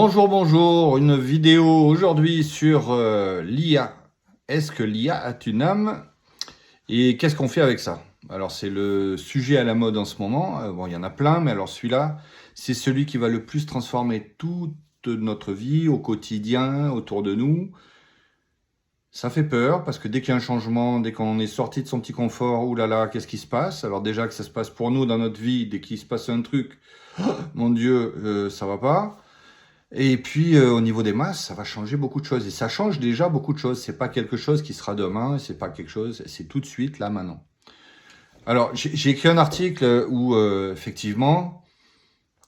Bonjour, bonjour, une vidéo aujourd'hui sur l'IA. Est-ce que l'IA a une âme et qu'est-ce qu'on fait avec ça? Alors c'est le sujet à la mode en ce moment. Bon, il y en a plein, mais alors celui-là, c'est celui qui va le plus transformer toute notre vie au quotidien, autour de nous. Ça fait peur parce que dès qu'il y a un changement, dès qu'on est sorti de son petit confort, oulala, qu'est-ce qui se passe? Alors déjà que ça se passe pour nous dans notre vie, dès qu'il se passe un truc, mon Dieu, ça va pas. Et puis au niveau des masses, ça va changer beaucoup de choses. Et ça change déjà beaucoup de choses. C'est pas quelque chose qui sera demain, c'est pas quelque chose, c'est tout de suite, là, maintenant. Alors, j'ai écrit un article où, effectivement,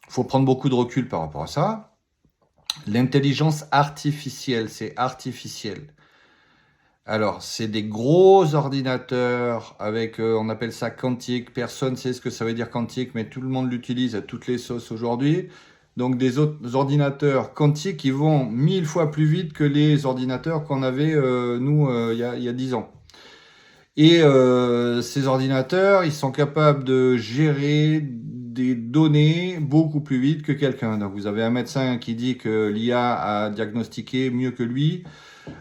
il faut prendre beaucoup de recul par rapport à ça. L'intelligence artificielle, c'est artificiel. Alors, c'est des gros ordinateurs avec, on appelle ça quantique. Personne ne sait ce que ça veut dire quantique, mais tout le monde l'utilise à toutes les sauces aujourd'hui. Donc, des autres ordinateurs quantiques qui vont 1000 fois plus vite que les ordinateurs qu'on avait, nous, il y a 10 ans. Et ces ordinateurs, ils sont capables de gérer des données beaucoup plus vite que quelqu'un. Donc, vous avez un médecin qui dit que l'IA a diagnostiqué mieux que lui,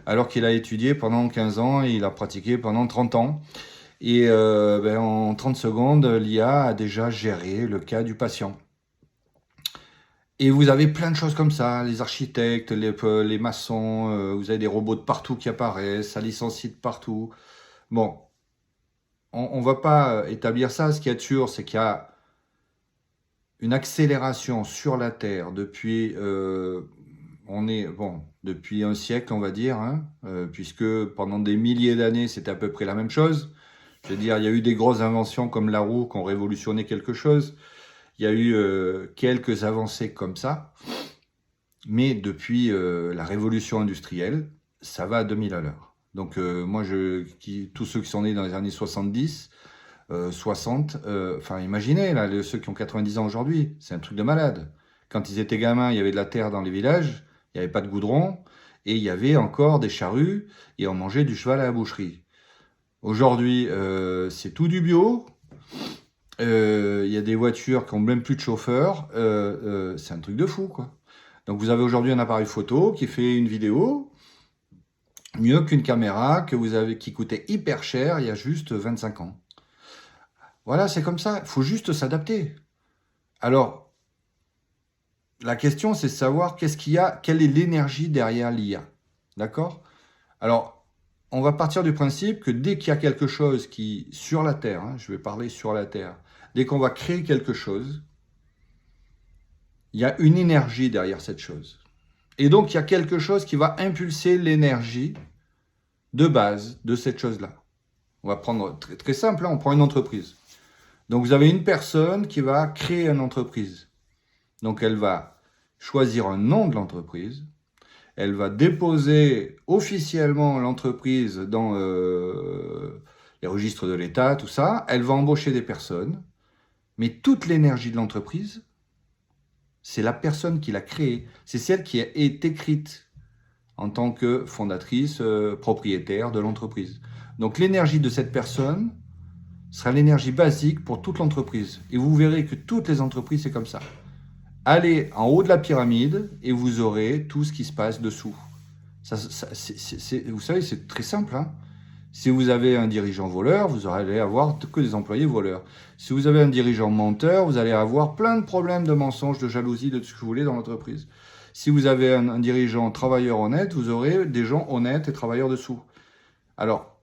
alors qu'il a étudié pendant 15 ans et il a pratiqué pendant 30 ans. Et en 30 secondes, l'IA a déjà géré le cas du patient. Et vous avez plein de choses comme ça, les architectes, les maçons, vous avez des robots de partout qui apparaissent, ça licencie de partout. Bon, on ne va pas établir ça. Ce qu'il y a de sûr, c'est qu'il y a une accélération sur la Terre depuis depuis un siècle, on va dire, hein, puisque pendant des milliers d'années, c'était à peu près la même chose. Je veux dire, il y a eu des grosses inventions comme la roue qui ont révolutionné quelque chose. Il y a eu quelques avancées comme ça. Mais depuis la révolution industrielle, ça va à 2000 à l'heure. Donc moi, tous ceux qui sont nés dans les années 70, 60, enfin imaginez, là, ceux qui ont 90 ans aujourd'hui, c'est un truc de malade. Quand ils étaient gamins, il y avait de la terre dans les villages, il n'y avait pas de goudron, et il y avait encore des charrues, et on mangeait du cheval à la boucherie. Aujourd'hui, c'est tout du bio. Il y a des voitures qui n'ont même plus de chauffeur. C'est un truc de fou, quoi. Donc vous avez aujourd'hui un appareil photo qui fait une vidéo mieux qu'une caméra qui coûtait hyper cher il y a juste 25 ans. Voilà, c'est comme ça. Il faut juste s'adapter. Alors, la question, c'est de savoir quelle est l'énergie derrière l'IA. D'accord? Alors, on va partir du principe que dès qu'il y a quelque chose qui, sur la Terre, hein, je vais parler sur la Terre, dès qu'on va créer quelque chose, il y a une énergie derrière cette chose. Et donc, il y a quelque chose qui va impulser l'énergie de base de cette chose-là. On va prendre très, très simple, hein, on prend une entreprise. Donc, vous avez une personne qui va créer une entreprise. Donc, elle va choisir un nom de l'entreprise. Elle va déposer officiellement l'entreprise dans les registres de l'État, tout ça. Elle va embaucher des personnes. Mais toute l'énergie de l'entreprise, c'est la personne qui l'a créée. C'est celle qui est écrite en tant que fondatrice, propriétaire de l'entreprise. Donc l'énergie de cette personne sera l'énergie basique pour toute l'entreprise. Et vous verrez que toutes les entreprises, c'est comme ça. Allez en haut de la pyramide et vous aurez tout ce qui se passe dessous. Vous savez, c'est très simple, hein. Si vous avez un dirigeant voleur, vous allez avoir que des employés voleurs. Si vous avez un dirigeant menteur, vous allez avoir plein de problèmes de mensonges, de jalousie, de tout ce que vous voulez dans l'entreprise. Si vous avez un dirigeant travailleur honnête, vous aurez des gens honnêtes et travailleurs dessous. Alors,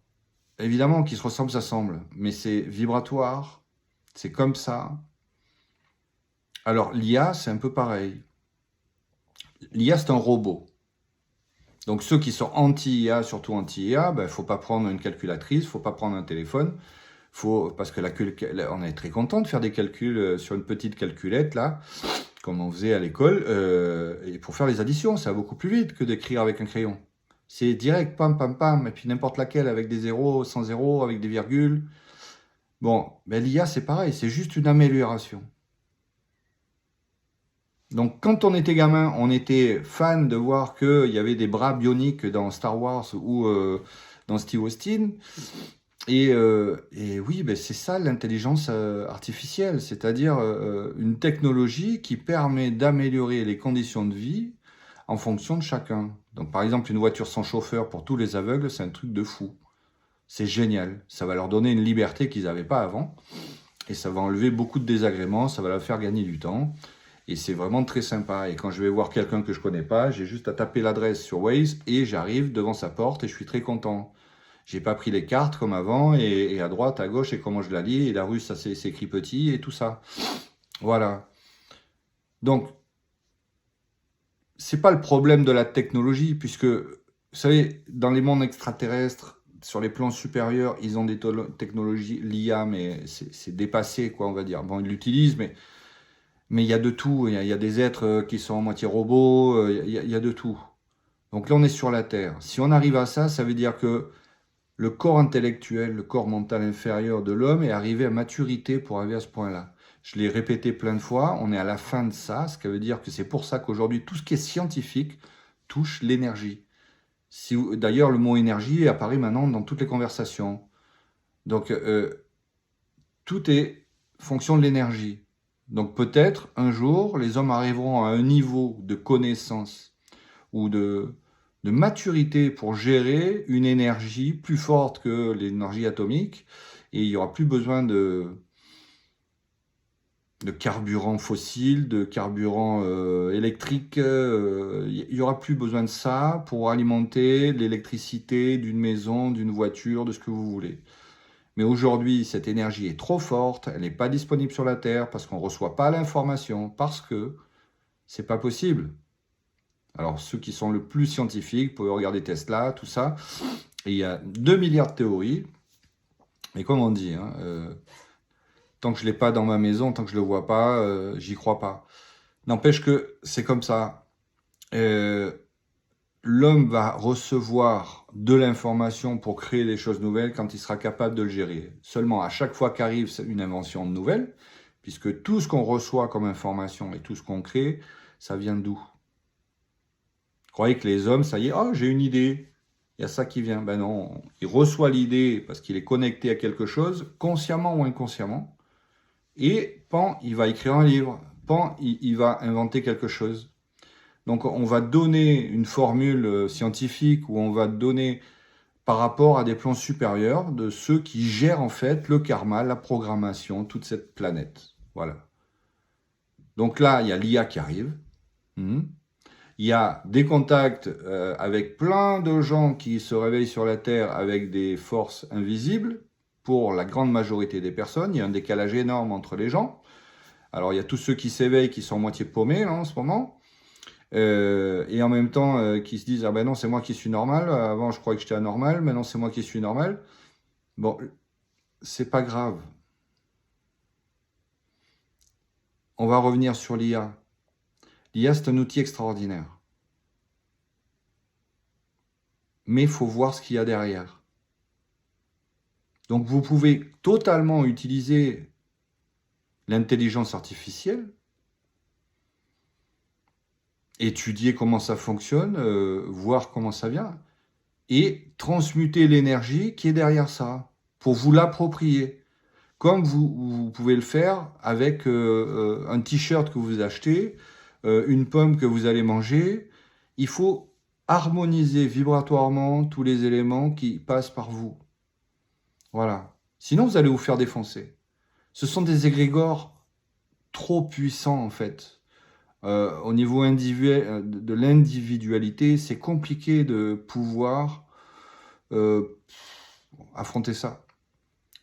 évidemment, qui se ressemblent, s'assemblent, mais c'est vibratoire, c'est comme ça. Alors, l'IA, c'est un peu pareil. L'IA, c'est un robot. Donc, ceux qui sont anti-IA, surtout anti-IA, il ne faut pas prendre une calculatrice, il ne faut pas prendre un téléphone, parce que on est très content de faire des calculs sur une petite calculette, là, comme on faisait à l'école, et pour faire les additions, ça va beaucoup plus vite que d'écrire avec un crayon. C'est direct, pam, pam, pam, et puis n'importe laquelle, avec des zéros, sans zéros, avec des virgules. Bon, l'IA, c'est pareil, c'est juste une amélioration. Donc, quand on était gamin, on était fan de voir qu'il y avait des bras bioniques dans Star Wars ou dans Steve Austin. Et oui, c'est ça l'intelligence artificielle, c'est-à-dire une technologie qui permet d'améliorer les conditions de vie en fonction de chacun. Donc par exemple, une voiture sans chauffeur pour tous les aveugles, c'est un truc de fou. C'est génial. Ça va leur donner une liberté qu'ils n'avaient pas avant. Et ça va enlever beaucoup de désagréments, ça va leur faire gagner du temps. Et c'est vraiment très sympa. Et quand je vais voir quelqu'un que je connais pas, j'ai juste à taper l'adresse sur Waze et j'arrive devant sa porte et je suis très content. J'ai pas pris les cartes comme avant et à droite, à gauche et comment je la lis. Et la rue, ça s'écrit petit et tout ça. Voilà. Donc, c'est pas le problème de la technologie puisque, vous savez, dans les mondes extraterrestres, sur les plans supérieurs, ils ont des technologies, l'IA, mais c'est dépassé, quoi, on va dire. Bon, ils l'utilisent, mais il y a de tout. Il y a des êtres qui sont à moitié robots, il y a de tout. Donc là, on est sur la Terre. Si on arrive à ça, ça veut dire que le corps intellectuel, le corps mental inférieur de l'homme est arrivé à maturité pour arriver à ce point-là. Je l'ai répété plein de fois, on est à la fin de ça, ce qui veut dire que c'est pour ça qu'aujourd'hui, tout ce qui est scientifique touche l'énergie. D'ailleurs, le mot énergie apparaît maintenant dans toutes les conversations. Donc, tout est fonction de l'énergie. Donc, peut-être, un jour, les hommes arriveront à un niveau de connaissance ou de maturité pour gérer une énergie plus forte que l'énergie atomique, et il n'y aura plus besoin de carburant fossile, de carburant électrique, il n'y aura plus besoin de ça pour alimenter l'électricité d'une maison, d'une voiture, de ce que vous voulez. Mais aujourd'hui, cette énergie est trop forte, elle n'est pas disponible sur la Terre parce qu'on ne reçoit pas l'information, parce que c'est pas possible. Alors, ceux qui sont le plus scientifiques, vous pouvez regarder Tesla, tout ça, et il y a 2 milliards de théories, mais comme on dit, hein, tant que je ne l'ai pas dans ma maison, tant que je ne le vois pas, j'y crois pas. N'empêche que c'est comme ça. L'homme va recevoir de l'information pour créer des choses nouvelles quand il sera capable de le gérer. Seulement, à chaque fois qu'arrive une invention nouvelle, puisque tout ce qu'on reçoit comme information et tout ce qu'on crée, ça vient d'où? Vous croyez que les hommes, ça y est, oh, j'ai une idée, il y a ça qui vient. Ben non, il reçoit l'idée parce qu'il est connecté à quelque chose, consciemment ou inconsciemment, et pan, il va écrire un livre, pan, il va inventer quelque chose. Donc on va donner une formule scientifique où on va donner par rapport à des plans supérieurs de ceux qui gèrent en fait le karma, la programmation, toute cette planète. Voilà. Donc là, il y a l'IA qui arrive. Il y a des contacts avec plein de gens qui se réveillent sur la Terre avec des forces invisibles. Pour la grande majorité des personnes, il y a un décalage énorme entre les gens. Alors il y a tous ceux qui s'éveillent qui sont moitié paumés là, en ce moment. Et en même temps qui se disent ah ben non c'est moi qui suis normal, avant je croyais que j'étais anormal, maintenant c'est moi qui suis normal. Bon, c'est pas grave. On va revenir sur l'IA. L'IA c'est un outil extraordinaire. Mais il faut voir ce qu'il y a derrière. Donc vous pouvez totalement utiliser l'intelligence artificielle, étudier comment ça fonctionne, voir comment ça vient, et transmuter l'énergie qui est derrière ça, pour vous l'approprier. Comme vous pouvez le faire avec un t-shirt que vous achetez, une pomme que vous allez manger. Il faut harmoniser vibratoirement tous les éléments qui passent par vous. Voilà. Sinon, vous allez vous faire défoncer. Ce sont des égrégores trop puissants, en fait. Au niveau individuel, de l'individualité, c'est compliqué de pouvoir affronter ça.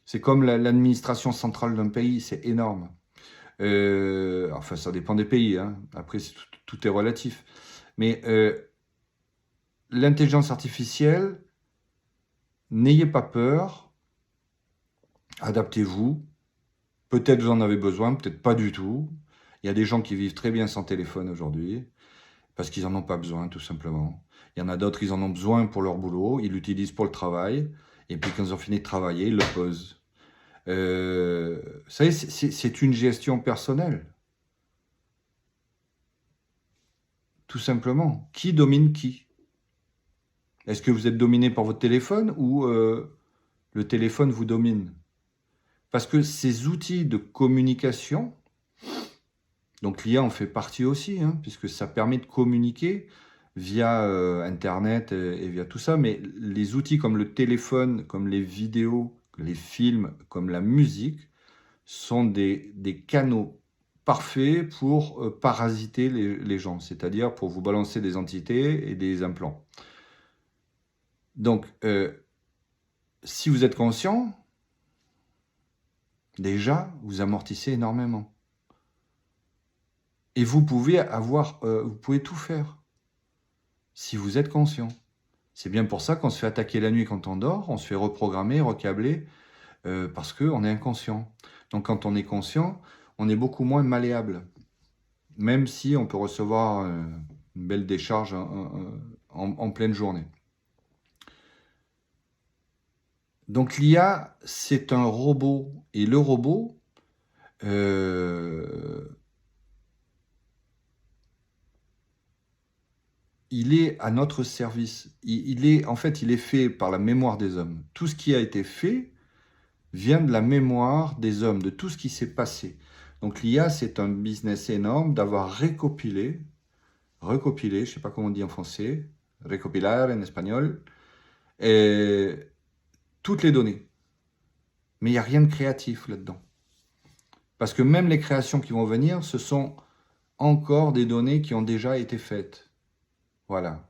C'est comme l'administration centrale d'un pays, c'est énorme. Enfin, ça dépend des pays, hein. Après, tout est relatif. Mais l'intelligence artificielle, n'ayez pas peur, adaptez-vous. Peut-être vous en avez besoin, peut-être pas du tout. Il y a des gens qui vivent très bien sans téléphone aujourd'hui, parce qu'ils n'en ont pas besoin, tout simplement. Il y en a d'autres, ils en ont besoin pour leur boulot, ils l'utilisent pour le travail, et puis quand ils ont fini de travailler, ils le posent. Vous savez, c'est une gestion personnelle. Tout simplement. Qui domine qui? Est-ce que vous êtes dominé par votre téléphone ou le téléphone vous domine? Parce que ces outils de communication, donc l'IA en fait partie aussi, hein, puisque ça permet de communiquer, via Internet et via tout ça, mais les outils comme le téléphone, comme les vidéos, les films, comme la musique, sont des canaux parfaits pour parasiter les gens, c'est-à-dire pour vous balancer des entités et des implants. Donc, si vous êtes conscient, déjà, vous amortissez énormément. Et vous pouvez tout faire, si vous êtes conscient. C'est bien pour ça qu'on se fait attaquer la nuit quand on dort, on se fait reprogrammer, recabler, parce qu'on est inconscient. Donc quand on est conscient, on est beaucoup moins malléable. Même si on peut recevoir une belle décharge en pleine journée. Donc l'IA, c'est un robot. Et le robot, il est à notre service. En fait, il est fait par la mémoire des hommes. Tout ce qui a été fait vient de la mémoire des hommes, de tout ce qui s'est passé. Donc l'IA, c'est un business énorme d'avoir recopilé, je ne sais pas comment on dit en français, recopilar en espagnol, et toutes les données. Mais il n'y a rien de créatif là-dedans. Parce que même les créations qui vont venir, ce sont encore des données qui ont déjà été faites. Voilà.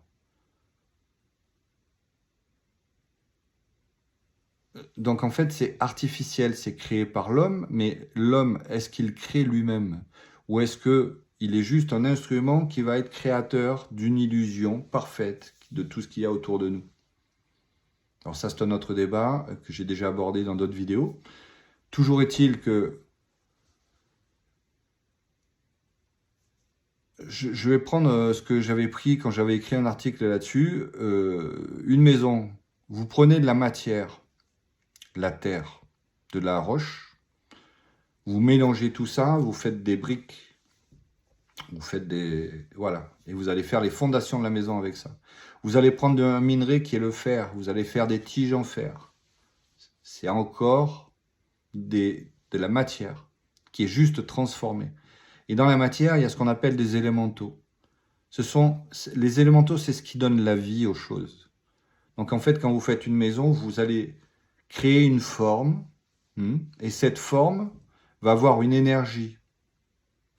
Donc en fait, c'est artificiel, c'est créé par l'homme, mais l'homme, est-ce qu'il crée lui-même? Ou est-ce qu'il est juste un instrument qui va être créateur d'une illusion parfaite de tout ce qu'il y a autour de nous? Alors ça, c'est un autre débat que j'ai déjà abordé dans d'autres vidéos. Toujours est-il que je vais prendre ce que j'avais pris quand j'avais écrit un article là-dessus. Une maison, vous prenez de la matière, la terre, de la roche, vous mélangez tout ça, vous faites des briques, vous faites des... Voilà, et vous allez faire les fondations de la maison avec ça. Vous allez prendre un minerai qui est le fer, vous allez faire des tiges en fer. C'est encore de la matière qui est juste transformée. Et dans la matière, il y a ce qu'on appelle des élémentaux. Les élémentaux, c'est ce qui donne la vie aux choses. Donc en fait, quand vous faites une maison, vous allez créer une forme, et cette forme va avoir une énergie.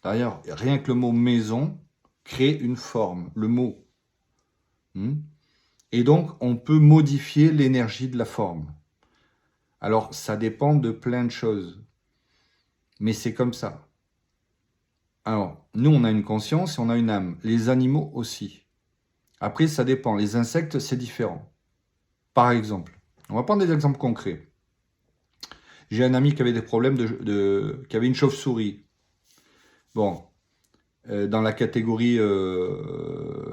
D'ailleurs, rien que le mot maison crée une forme, le mot. Et donc, on peut modifier l'énergie de la forme. Alors, ça dépend de plein de choses. Mais c'est comme ça. Alors, nous, on a une conscience et on a une âme. Les animaux aussi. Après, ça dépend. Les insectes, c'est différent. Par exemple, on va prendre des exemples concrets. J'ai un ami qui avait des problèmes qui avait une chauve-souris. Bon, dans la catégorie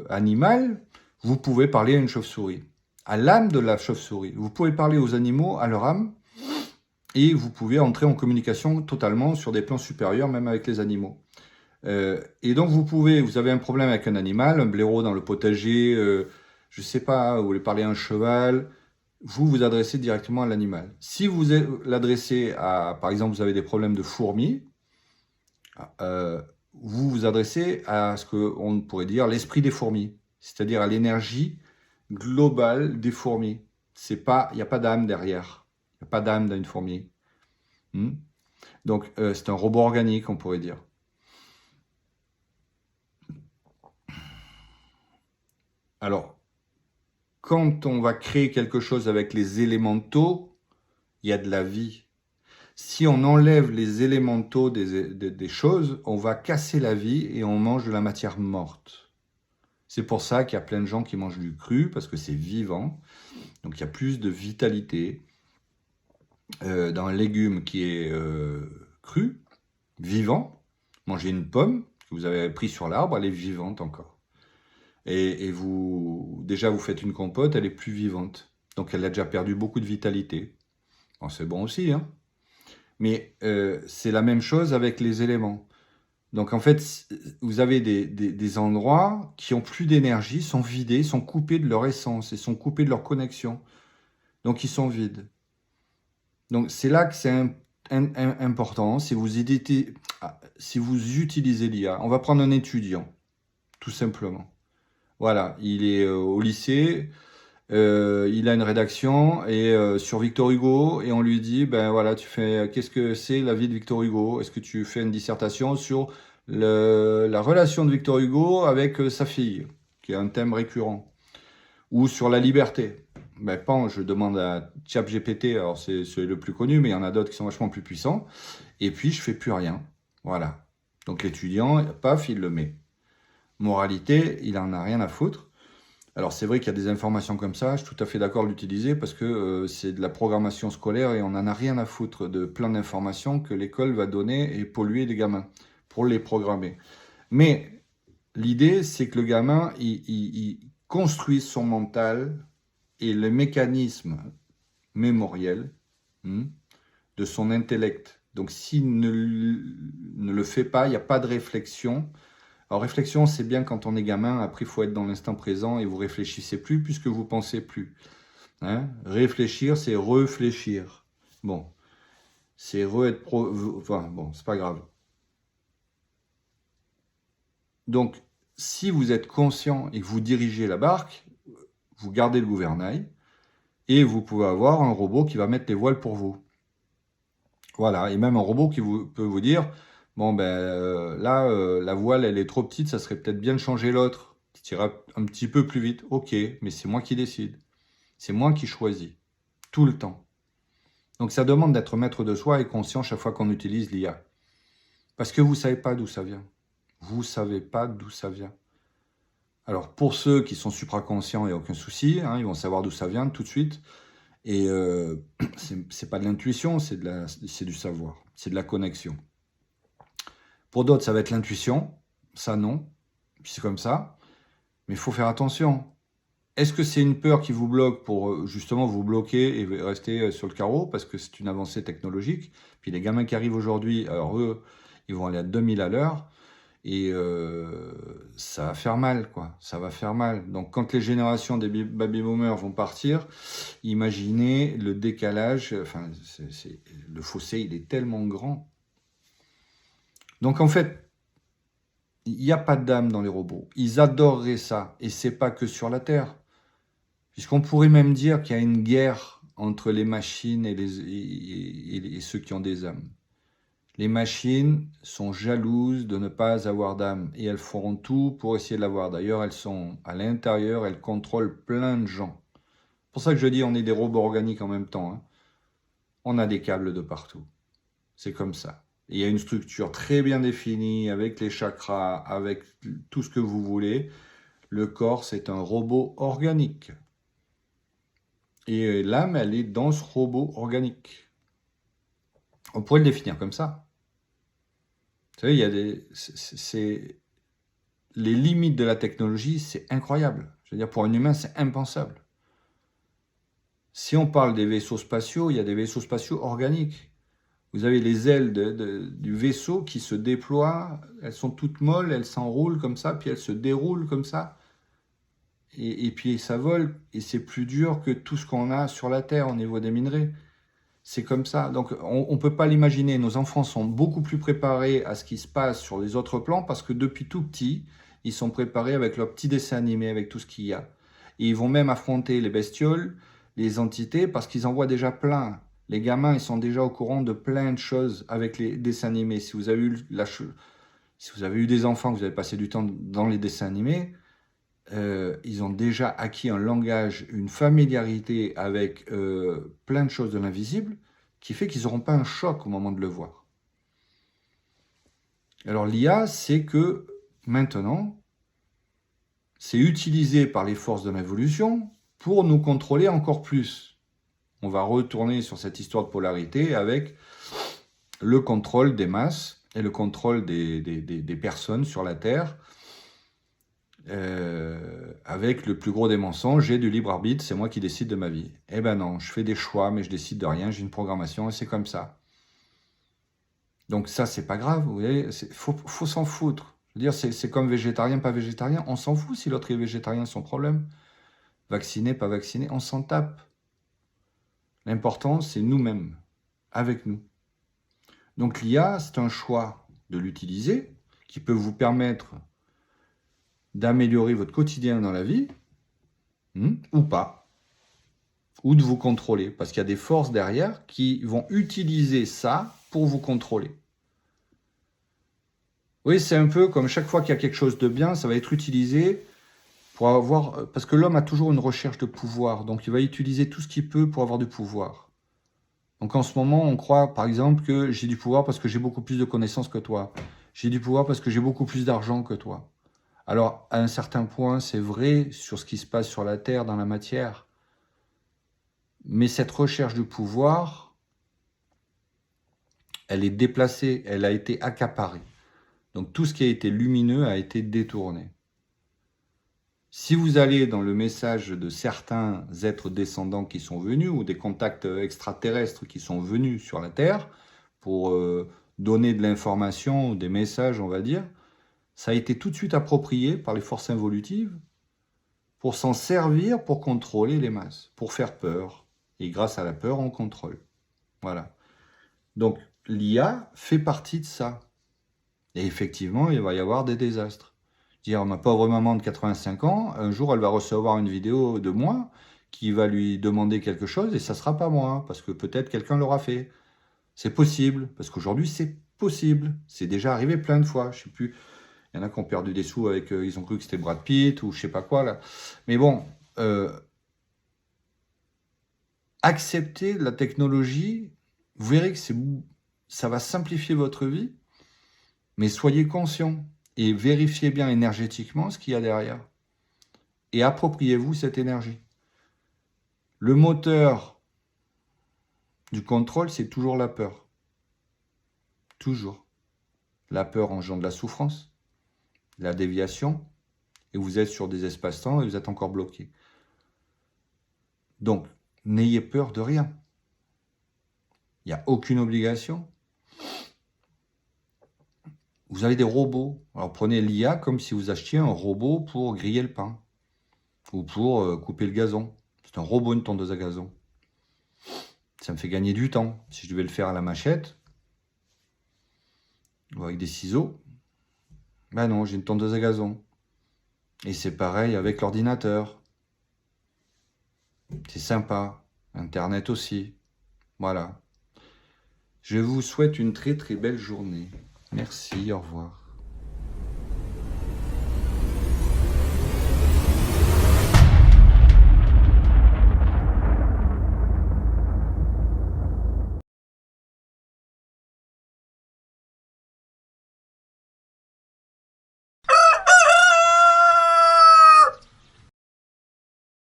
animale, vous pouvez parler à une chauve-souris, à l'âme de la chauve-souris. Vous pouvez parler aux animaux, à leur âme, et vous pouvez entrer en communication totalement sur des plans supérieurs, même avec les animaux. Et donc vous avez un problème avec un animal, un blaireau dans le potager, je ne sais pas, vous voulez parler à un cheval, vous vous adressez directement à l'animal. Si vous l'adressez à, par exemple, vous avez des problèmes de fourmis, vous vous adressez à ce qu'on pourrait dire l'esprit des fourmis, c'est-à-dire à l'énergie globale des fourmis. Il n'y a pas d'âme derrière, il n'y a pas d'âme dans une fourmi. Donc c'est un robot organique, on pourrait dire. Alors, quand on va créer quelque chose avec les élémentaux, il y a de la vie. Si on enlève les élémentaux des choses, on va casser la vie et on mange de la matière morte. C'est pour ça qu'il y a plein de gens qui mangent du cru, parce que c'est vivant. Donc il y a plus de vitalité dans un légume qui est cru, vivant. Mangez une pomme que vous avez prise sur l'arbre, elle est vivante encore. Et déjà vous faites une compote, elle est plus vivante. Donc elle a déjà perdu beaucoup de vitalité. Bon, c'est bon aussi, hein. Mais c'est la même chose avec les éléments. Donc en fait, vous avez des endroits qui ont plus d'énergie, sont vidés, sont coupés de leur essence et sont coupés de leur connexion. Donc ils sont vides. Donc c'est là que c'est important. Si vous utilisez l'IA, on va prendre un étudiant, tout simplement. Voilà, il est au lycée, il a une rédaction et sur Victor Hugo et on lui dit, ben voilà, qu'est-ce que c'est la vie de Victor Hugo? Est-ce que tu fais une dissertation sur la relation de Victor Hugo avec sa fille, qui est un thème récurrent, ou sur la liberté? Ben pas, je demande à ChatGPT, alors c'est le plus connu, mais il y en a d'autres qui sont vachement plus puissants. Et puis je fais plus rien, voilà. Donc l'étudiant, paf, il le met. Moralité, il en a rien à foutre. Alors c'est vrai qu'il y a des informations comme ça, je suis tout à fait d'accord de l'utiliser parce que c'est de la programmation scolaire et on n'en a rien à foutre de plein d'informations que l'école va donner et polluer les gamins pour les programmer. Mais l'idée, c'est que le gamin, il construise son mental et les mécanismes mémoriels de son intellect. Donc s'il ne le fait pas, il n'y a pas de réflexion. Alors réflexion, c'est bien quand on est gamin, après il faut être dans l'instant présent et vous réfléchissez plus puisque vous pensez plus. Hein? Réfléchir, c'est réfléchir. Bon, c'est être pro... Enfin, bon, c'est pas grave. Donc, si vous êtes conscient et que vous dirigez la barque, vous gardez le gouvernail et vous pouvez avoir un robot qui va mettre les voiles pour vous. Voilà, et même un robot qui peut vous dire, bon ben là, la voile elle est trop petite, ça serait peut-être bien de changer l'autre, qui tira un petit peu plus vite. Ok, mais c'est moi qui décide, c'est moi qui choisis, tout le temps. Donc ça demande d'être maître de soi et conscient chaque fois qu'on utilise l'IA. Parce que vous ne savez pas d'où ça vient. Vous ne savez pas d'où ça vient. Alors pour ceux qui sont supraconscients, il n'y a aucun souci, hein, ils vont savoir d'où ça vient tout de suite. Et c'est pas de l'intuition, c'est du savoir, c'est de la connexion. Pour d'autres, ça va être l'intuition, ça non, puis c'est comme ça, mais il faut faire attention. Est-ce que c'est une peur qui vous bloque pour justement vous bloquer et rester sur le carreau parce que c'est une avancée technologique? Puis les gamins qui arrivent aujourd'hui, alors eux, ils vont aller à 2000 à l'heure et ça va faire mal, quoi. Ça va faire mal. Donc quand les générations des baby-boomers vont partir, imaginez le décalage, enfin, le fossé, il est tellement grand. Donc en fait, il n'y a pas d'âme dans les robots. Ils adoreraient ça. Et c'est pas que sur la Terre. Puisqu'on pourrait même dire qu'il y a une guerre entre les machines et ceux qui ont des âmes. Les machines sont jalouses de ne pas avoir d'âme. Et elles feront tout pour essayer de l'avoir. D'ailleurs, elles sont à l'intérieur, elles contrôlent plein de gens. C'est pour ça que je dis on est des robots organiques en même temps. Hein. On a des câbles de partout. C'est comme ça. Il y a une structure très bien définie avec les chakras, avec tout ce que vous voulez. Le corps, c'est un robot organique. Et l'âme, elle est dans ce robot organique. On pourrait le définir comme ça. Vous savez, il y a les limites de la technologie, c'est incroyable. Je veux dire, pour un humain, c'est impensable. Si on parle des vaisseaux spatiaux, il y a des vaisseaux spatiaux organiques. Vous avez les ailes du vaisseau qui se déploient, elles sont toutes molles, elles s'enroulent comme ça, puis elles se déroulent comme ça. Et puis ça vole, et c'est plus dur que tout ce qu'on a sur la Terre au niveau des minerais. C'est comme ça. Donc on ne peut pas l'imaginer. Nos enfants sont beaucoup plus préparés à ce qui se passe sur les autres plans parce que depuis tout petit, ils sont préparés avec leurs petits dessins animés, avec tout ce qu'il y a. Et ils vont même affronter les bestioles, les entités, parce qu'ils en voient déjà plein. Les gamins, ils sont déjà au courant de plein de choses avec les dessins animés. Si vous avez eu des enfants, que vous avez passé du temps dans les dessins animés, ils ont déjà acquis un langage, une familiarité avec plein de choses de l'invisible qui fait qu'ils n'auront pas un choc au moment de le voir. Alors l'IA, c'est que maintenant, c'est utilisé par les forces de l'évolution pour nous contrôler encore plus. On va retourner sur cette histoire de polarité avec le contrôle des masses et le contrôle des personnes sur la Terre. Avec le plus gros des mensonges, j'ai du libre arbitre, c'est moi qui décide de ma vie. Eh ben non, je fais des choix, mais je décide de rien, j'ai une programmation et c'est comme ça. Donc ça, c'est pas grave, vous voyez, faut s'en foutre. Je veux dire, c'est comme végétarien, pas végétarien, on s'en fout si l'autre est végétarien, son problème. Vacciné, pas vacciné, on s'en tape. L'important, c'est nous-mêmes, avec nous. Donc l'IA, c'est un choix de l'utiliser, qui peut vous permettre d'améliorer votre quotidien dans la vie, ou pas, ou de vous contrôler, parce qu'il y a des forces derrière qui vont utiliser ça pour vous contrôler. Oui, c'est un peu comme chaque fois qu'il y a quelque chose de bien, ça va être utilisé pour avoir... Parce que l'homme a toujours une recherche de pouvoir, donc il va utiliser tout ce qu'il peut pour avoir du pouvoir. Donc en ce moment, on croit par exemple que j'ai du pouvoir parce que j'ai beaucoup plus de connaissances que toi. J'ai du pouvoir parce que j'ai beaucoup plus d'argent que toi. Alors, à un certain point, c'est vrai sur ce qui se passe sur la Terre, dans la matière. Mais cette recherche de pouvoir, elle est déplacée, elle a été accaparée. Donc tout ce qui a été lumineux a été détourné. Si vous allez dans le message de certains êtres descendants qui sont venus, ou des contacts extraterrestres qui sont venus sur la Terre, pour donner de l'information, ou des messages, on va dire, ça a été tout de suite approprié par les forces involutives, pour s'en servir pour contrôler les masses, pour faire peur. Et grâce à la peur, on contrôle. Voilà. Donc, l'IA fait partie de ça. Et effectivement, il va y avoir des désastres. Dire, ma pauvre maman de 85 ans, un jour, elle va recevoir une vidéo de moi qui va lui demander quelque chose et ça ne sera pas moi, parce que peut-être quelqu'un l'aura fait. C'est possible, parce qu'aujourd'hui, c'est possible. C'est déjà arrivé plein de fois. Je sais plus, il y en a qui ont perdu des sous avec, ils ont cru que c'était Brad Pitt ou je sais pas quoi, là. Mais bon, acceptez la technologie, vous verrez que ça va simplifier votre vie, mais soyez conscient et vérifiez bien énergétiquement ce qu'il y a derrière. Et appropriez-vous cette énergie. Le moteur du contrôle, c'est toujours la peur. Toujours. La peur engendre la souffrance, la déviation, et vous êtes sur des espaces-temps et vous êtes encore bloqué. Donc, n'ayez peur de rien. Il n'y a aucune obligation. Vous avez des robots. Alors prenez l'IA comme si vous achetiez un robot pour griller le pain ou pour couper le gazon. C'est un robot, une tondeuse à gazon. Ça me fait gagner du temps. Si je devais le faire à la machette ou avec des ciseaux, ben non, j'ai une tondeuse à gazon. Et c'est pareil avec l'ordinateur. C'est sympa. Internet aussi. Voilà. Je vous souhaite une très très belle journée. Merci, au revoir.